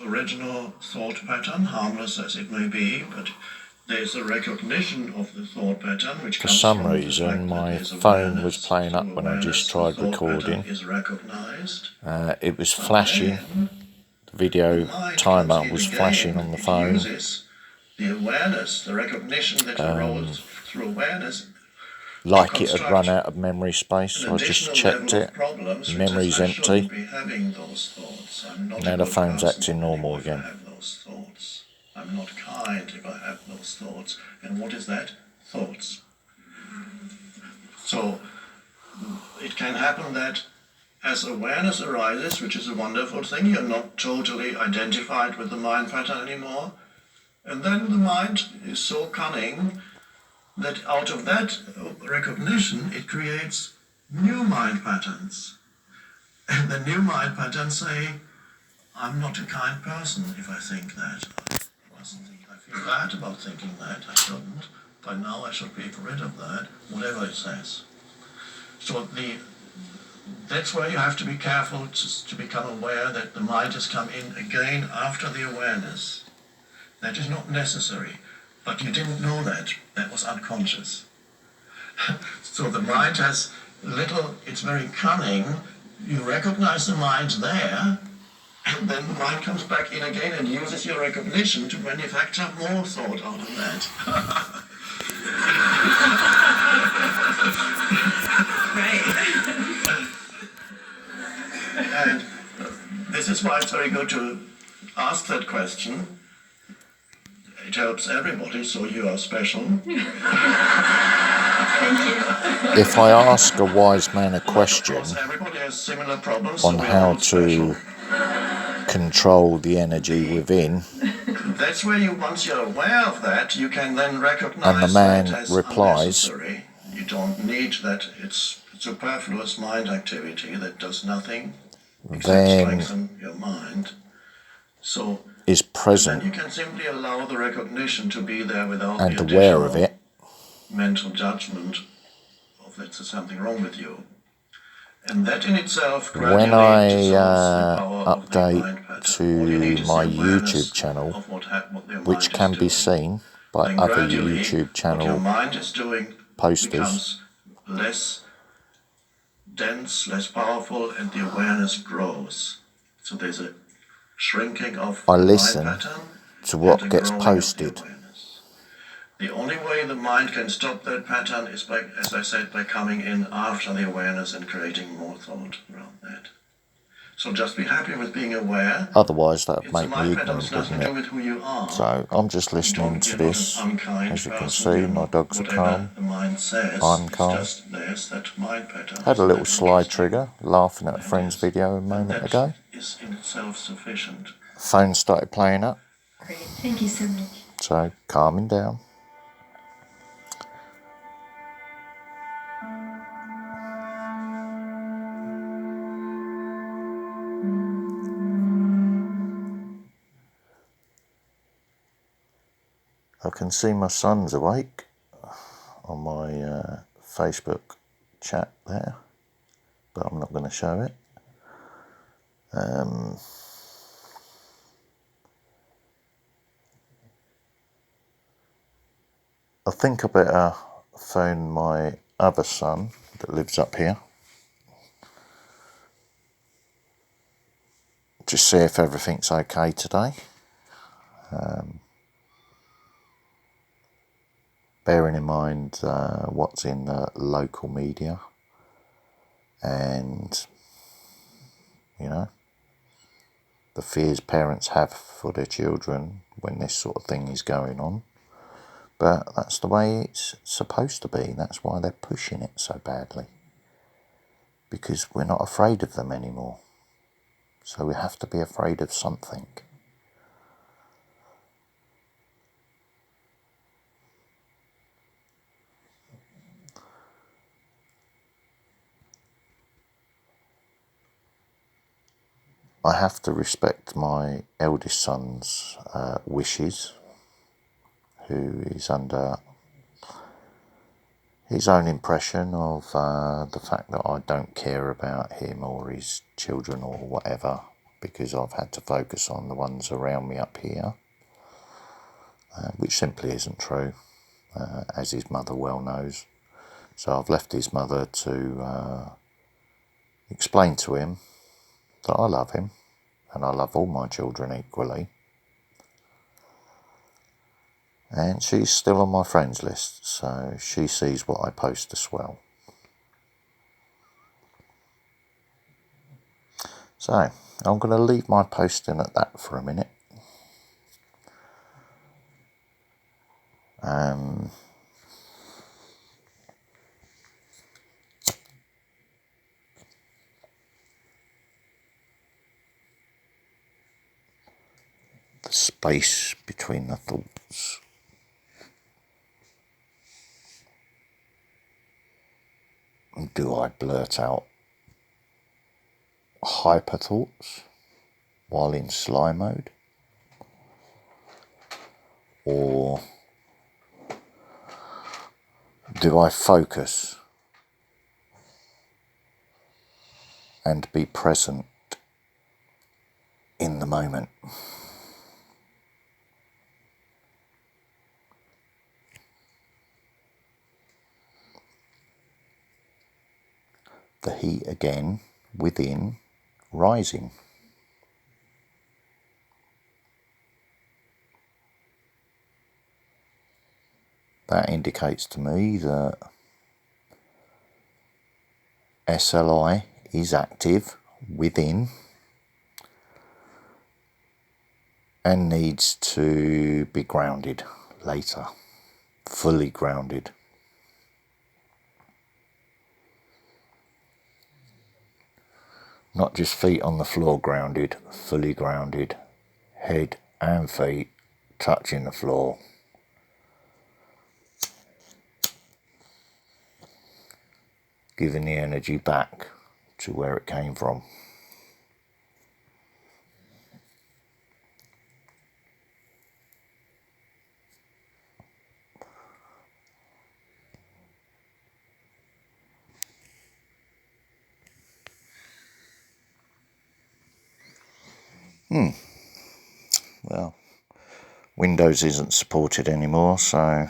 original thought pattern, harmless as it may be, but there's a recognition of the thought pattern which comes from the fact that there's awareness. For some reason, my phone was playing up when I just tried recording. It was flashing. The video timer was flashing on the phone. The awareness, the recognition that arose through awareness, like it had run out of memory space, so I just checked it. Memory's empty. Now the phone's acting normal again. I'm not kind if I have those thoughts. And what is that? Thoughts. So it can happen that as awareness arises, which is a wonderful thing, you're not totally identified with the mind pattern anymore. And then the mind is so cunning that out of that recognition, it creates new mind patterns. And the new mind patterns say, I'm not a kind person if I think that. I feel bad about thinking that. I shouldn't. By now I should be rid of that, whatever it says. So that's where you have to be careful to become aware that the mind has come in again after the awareness. That is not necessary, but you didn't know that. That was unconscious. So the mind has it's very cunning. You recognize the mind there, and then the mind comes back in again and uses your recognition to manufacture more thought out of that. Right. And this is why it's very good to ask that question. It helps everybody, so you are special. Thank you. If I ask a wise man a question on how to control the energy within, that's where once you're aware of that, you can then recognize and the man that as replies, unnecessary. You don't need that. It's superfluous mind activity that does nothing except strengthen your mind. So is present you can simply allow the recognition to be there without and the aware of it. Mental judgment of that there's something wrong with you. And that in itself when I update to my YouTube channel, which can be seen by other YouTube channel posters, less dense, less powerful, and the awareness grows. So there's a shrinking of I listen to what gets posted. The only way the mind can stop that pattern is by, as I said, by coming in after the awareness and creating more thought around that. So just be happy with being aware. Otherwise that would make me ignorant, wouldn't it? So I'm just listening to this. As you can see, my dogs are calm. I'm calm. Had a little sly trigger, laughing at a friend's video a moment ago. Phone started playing up. Great, thank you so much. So calming down. I can see my son's awake on my Facebook chat there, but I'm not going to show it. I think I better phone my other son that lives up here. Just see if everything's okay today. Bearing in mind what's in the local media and, you know, the fears parents have for their children when this sort of thing is going on. But that's the way it's supposed to be. That's why they're pushing it so badly. Because we're not afraid of them anymore. So we have to be afraid of something. I have to respect my eldest son's wishes, who is under his own impression of the fact that I don't care about him or his children or whatever. because I've had to focus on the ones around me up here, which simply isn't true, as his mother well knows. So I've left his mother to explain to him that I love him and I love all my children equally. And she's still on my friends list, so she sees what I post as well. So I'm going to leave my posting at that for a minute. The space between the thoughts. Do I blurt out hyper thoughts while in sly mode? Or do I focus and be present in the moment? The heat again within rising. That indicates to me that SLI is active within and needs to be grounded later, fully grounded. Not just feet on the floor grounded, fully grounded, head and feet touching the floor. Giving the energy back to where it came from. Well, Windows isn't supported anymore, so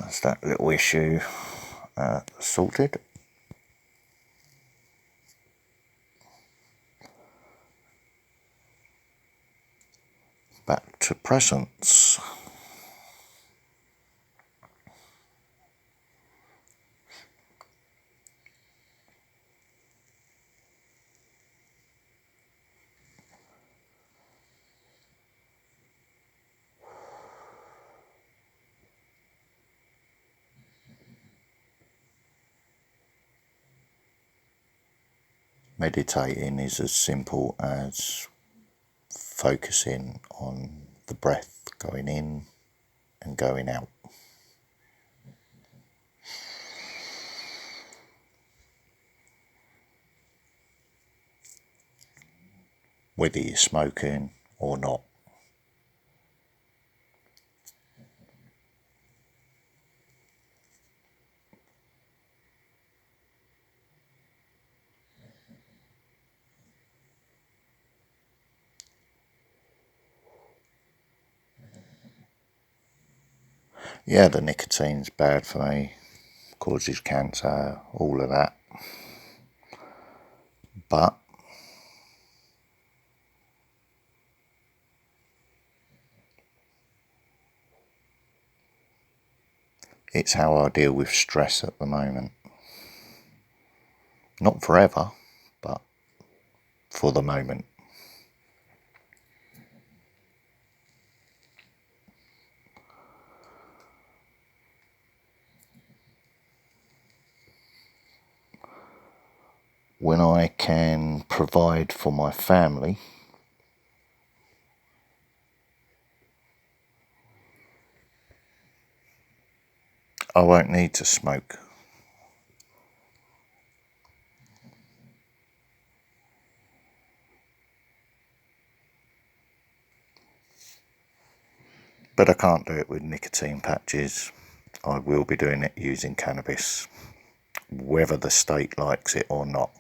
that's that little issue sorted. Back to presence. Meditating is as simple as focusing on the breath going in and going out. Whether you're smoking or not. Yeah, the nicotine's bad for me, causes cancer, all of that. But it's how I deal with stress at the moment. Not forever, but for the moment. When I can provide for my family, I won't need to smoke. But I can't do it with nicotine patches. I will be doing it using cannabis, whether the state likes it or not.